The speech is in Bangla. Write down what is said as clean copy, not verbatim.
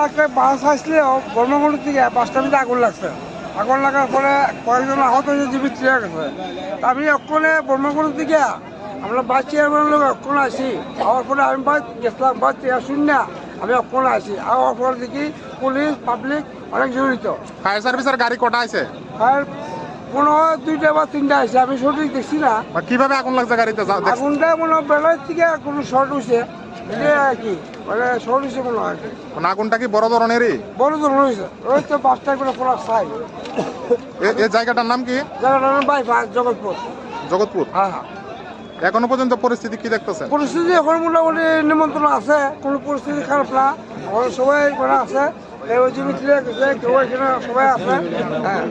একটা বাস আসলে বর্মগুড়ি থেকে বাসটার মধ্যে আগুন লাগছে। আগুন লাগার পরে কয়েকজন আহত হয়ে জীবিত হয়ে গেছে। আমি ওখানে বর্মগুড়ি থেকে আমরা বাস চেয়ারম্যান লোক ওখানে আসি। আওয়ার পরে আমি বাস গেছিলাম, বাস শুনি না, আমি ওখানে আসি। আওয়ার পরে দেখি পুলিশ পাবলিক অনেক জড়িত। ফায়ার সার্ভিসের গাড়ি কটা আছে? ফায়ার মনে হয় 2টা বা 3টা আছে, আমি সঠিক দেখছি না। কিভাবে আগুন লাগছে গাড়িতে? আগুনটা মনে হয় বেলার থেকে কোনো শর্ট হয়েছে, এটা আর কি মানে শর্ট হয়েছে মনে হয়। আগুনটা কি বড় ধরনেরই? বড় ধরনের হয়েছে, ওই তো বাসটা করে পুরো সাই। এই জায়গাটার নাম কি? জায়গাটার নাম বাইপাস, জগৎপুর। জগৎপুর। হ্যাঁ হ্যাঁ। এখনো পর্যন্ত পরিস্থিতি কি দেখতেছেন? পরিস্থিতি এখন মোটামুটি নিমন্ত্রণ আছে, কোনো পরিস্থিতি খারাপ না। এখন সবাই করে আছে, কেউ জীবিত কেউ এখানে সবাই আছে। হ্যাঁ।